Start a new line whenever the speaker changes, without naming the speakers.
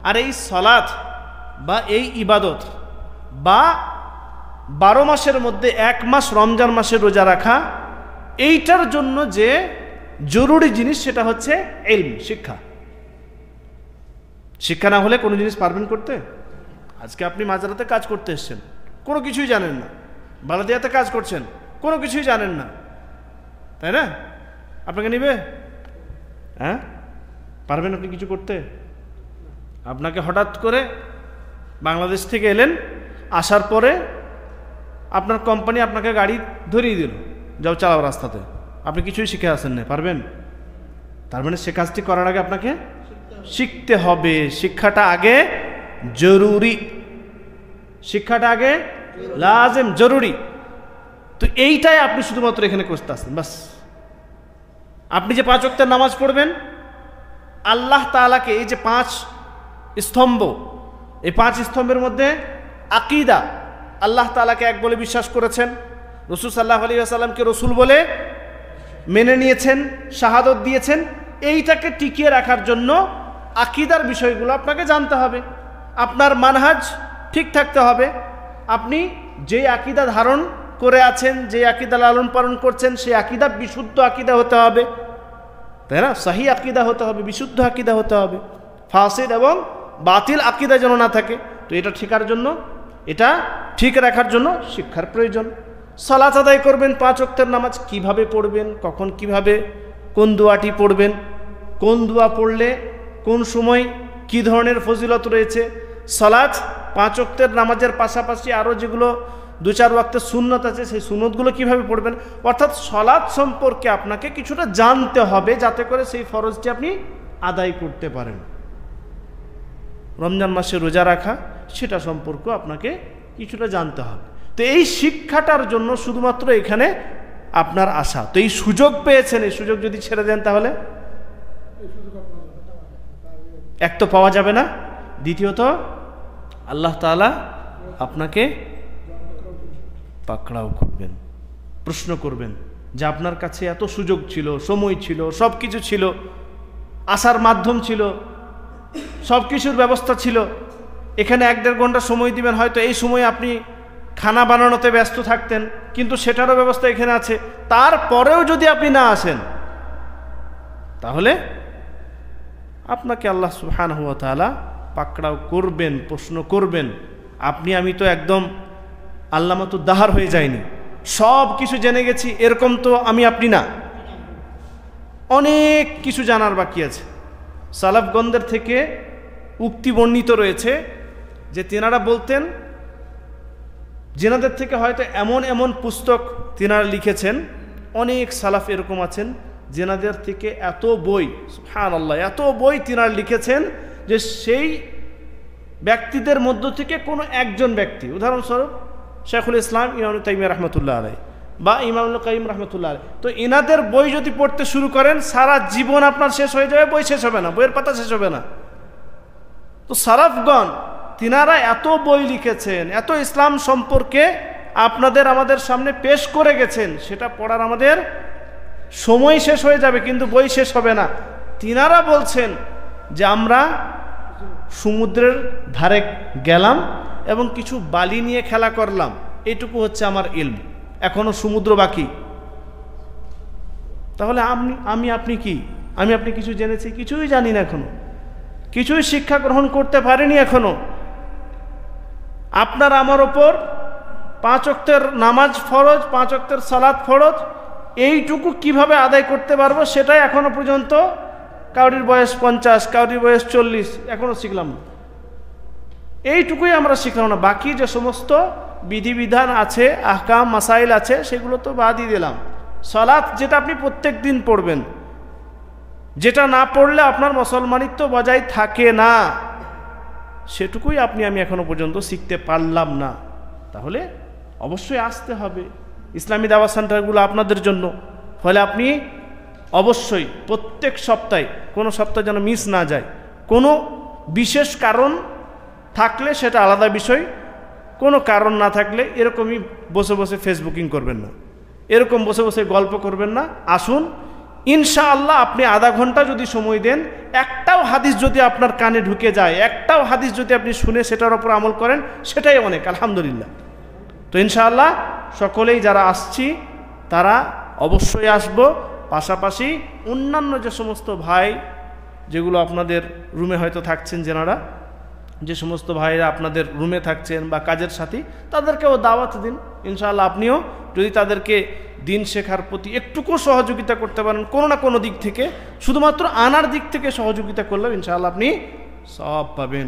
আর এই সালাত বা এই ইবাদত বা 12 মাসের মধ্যে 1 মাস রমজান মাসে রোজা রাখা, এইটার জন্য যে জরুরি জিনিস সেটা হচ্ছে ইলম, শিক্ষা। শিক্ষা না হলে কোনো জিনিস পারবেন করতে? আজকে আপনি মাজারাতে কাজ করতে এসেছেন, কোনো কিছুই জানেন না, বালাদিয়াতে কাজ করছেন, কোনো কিছুই জানেন না, তাই না? আপনাকে নিবে? হ্যাঁ, পারবেন আপনি কিছু করতে? আপনাকে হঠাৎ করে বাংলাদেশ থেকে এলেন, আসার পরে আপনার কোম্পানি আপনাকে গাড়ি ধরিয়ে দিল, যাও চালাও রাস্তাতে, আপনি কিছুই শিখে আসেন না, পারবেন? তার মানে সে কাজটি করার আগে আপনাকে শিখতে হবে। শিক্ষাটা আগে জরুরি, শিক্ষাটা আগে লাজেম, জরুরি। তো এইটাই আপনি শুধুমাত্র এখানে করতে আসছেন, বাস। আপনি যে 5 ওয়াক্তের নামাজ পড়বেন, আল্লাহ তাআলাকে এই যে 5 স্তম্ভ, এই 5 স্তম্ভের মধ্যে আকীদা, আল্লাহ তাআলাকে এক বলে বিশ্বাস করেছেন, রাসূল সাল্লাল্লাহু আলাইহি ওয়াসাল্লামকে রাসূল বলে মেনে নিয়েছেন, শাহাদত দিয়েছেন। এইটাকে টিকিয়ে রাখার জন্য আকীদার বিষয়গুলো আপনাকে জানতে হবে, আপনার মানহাজ ঠিক থাকতে হবে। আপনি যে আকীদা ধারণ করে আছেন, যে আকীদা লালন পালন করছেন, সেই আকীদা বিশুদ্ধ আকীদা হতে হবে, তাই না? সহি আকীদা হতে হবে, বিশুদ্ধ আকীদা হতে হবে, ফাসিদ এবং বাতিল আকীদা যেন না থাকে। তো এটা ঠিকার জন্য, এটা ঠিক রাখার জন্য শিক্ষার প্রয়োজন। সালাত আদায় করবেন, 5 ওয়াক্তের নামাজ কিভাবে পড়বেন, কখন কিভাবে, কোন দোয়াটি পড়বেন, কোন দোয়া পড়লে কোন সময় কি ধরনের ফজিলত রয়েছে। সালাত 5 ওয়াক্তের নামাজের পাশাপাশি আরও যেগুলো 2-4 ওয়াক্তের সুন্নত আছে, সেই সুন্নতগুলো কিভাবে পড়বেন। অর্থাৎ সালাত সম্পর্কে আপনাকে কিছুটা জানতে হবে, যাতে করে সেই ফরজটি আপনি আদায় করতে পারেন। রমজান মাসে রোজা রাখা, সেটা সম্পর্কে আপনাকে কিছুটা জানতে হবে। তো এই শিক্ষাটার জন্য শুধুমাত্র এখানে আপনার আশা। তো এই সুযোগ পেয়েছেন, এই সুযোগ যদি ছেড়ে দেন তাহলে এক তো পাওয়া যাবে না, দ্বিতীয়ত আল্লাহ তাআলা আপনাকে পাকড়াও করবেন, প্রশ্ন করবেন যে আপনার কাছে এত সুযোগ ছিল, সময় ছিল, সব কিছু ছিল, আসার মাধ্যম ছিল, সব কিছুর ব্যবস্থা ছিল, এখানে 1-1.5 ঘন্টা সময় দিবেন, হয়তো এই সময় আপনি খানা বানানোতে ব্যস্ত থাকতেন, কিন্তু সেটারও ব্যবস্থা এখানে আছে, তারপরেও যদি আপনি না আসেন, তাহলে আপনাকে আল্লাহ সুবহানাহু ওয়া তাআলা পাকড়াও করবেন, প্রশ্ন করবেন। আমি তো একদম আল্লামাতুদ দাহার হয়ে যায়নি, সব কিছু জেনে গেছি, এরকম তো আপনি না, অনেক কিছু জানার বাকি আছে। সালাফগণদের থেকে উক্তি বর্ণিত রয়েছে যে তেনারা বলতেন, যেনাদের থেকে হয়তো এমন এমন পুস্তক তেনারা লিখেছেন, অনেক সালাফ এরকম আছেন যেনাদের থেকে এত বই, সুবহানাল্লাহ, এত বই তেনারা লিখেছেন যে সেই ব্যক্তিদের মধ্য থেকে কোনো একজন ব্যক্তি, উদাহরণস্বরূপ শাইখুল ইসলাম ইমাম তাইমিয়া রাহমাতুল্লাহ আলাইহি বা ইমামুল কাইয়িম রাহমাতুল্লাহ আলাইহি, তো এনাদের বই যদি পড়তে শুরু করেন, সারা জীবন আপনার শেষ হয়ে যাবে, বই শেষ হবে না, বইয়ের পাতা শেষ হবে না। তো সালাফগণ তিনারা এত বই লিখেছেন, এত ইসলাম সম্পর্কে আপনাদের আমাদের সামনে পেশ করে গেছেন, সেটা পড়ার আমাদের সময় শেষ হয়ে যাবে, কিন্তু বই শেষ হবে না। তিনারা বলছেন যে আমরা সমুদ্রের ধারে গেলাম এবং কিছু বালি নিয়ে খেলা করলাম, এইটুকু হচ্ছে আমার ইলম, এখনো সমুদ্র বাকি। তাহলে আপনি কি, আপনি কিছু জেনেছি? কিছুই জানি না এখনো, কিছুই শিক্ষা গ্রহণ করতে পারিনি এখনো। আপনার আমার ওপর 5 ওয়াক্তের নামাজ ফরজ, 5 ওয়াক্তের সালাত ফরজ, এইটুকু কিভাবে আদায় করতে পারবো সেটাই এখনো পর্যন্ত, কাউরির বয়স 50, কাউরির বয়স 40, এখনো শিখলাম না। এইটুকুই আমরা শিখলাম না, বাকি যে সমস্ত বিধিবিধান আছে, আহকাম মাসাইল আছে, সেগুলো তো বাদই দিলাম। সালাত যেটা আপনি প্রত্যেক দিন পড়বেন, যেটা না পড়লে আপনার মুসলমানিত্ব বজায় থাকে না, সেটুকুই আমি এখনো পর্যন্ত শিখতে পারলাম না। তাহলে অবশ্যই আসতে হবে, ইসলামী দাওয়াত সেন্টারগুলো আপনাদের জন্য। ফলে আপনি অবশ্যই প্রত্যেক সপ্তাহে, কোনো সপ্তাহ যেন মিস না যায়। কোনো বিশেষ কারণ থাকলে সেটা আলাদা বিষয়, কোনো কারণ না থাকলে এরকমই বসে বসে ফেসবুকিং করবেন না, এরকম বসে বসে গল্প করবেন না। আসুন, ইনশাআল্লাহ আপনি আধা ঘন্টা যদি সময় দেন, একটাও হাদিস যদি আপনার কানে ঢুকে যায়, একটাও হাদিস যদি আপনি শুনে সেটার উপর আমল করেন, সেটাই অনেক, আলহামদুলিল্লাহ। তো ইনশাআল্লাহ সকলেই যারা আসছি তারা অবশ্যই আসব। পাশাপাশি অন্যান্য যে সমস্ত ভাই যেগুলো আপনাদের রুমে হয়তো থাকছেন, যেনারা যে সমস্ত ভাইরা আপনাদের রুমে থাকছেন বা কাজের সাথী, তাদেরকেও দাওয়াত দিন। ইনশাআল্লাহ আপনিও যদি তাদেরকে দিন শেখার প্রতি একটুকু সহযোগিতা করতে পারেন কোনো না কোনো দিক থেকে, শুধুমাত্র আনার দিক থেকে সহযোগিতা করলেও ইনশাআল্লাহ আপনি সওয়াব পাবেন।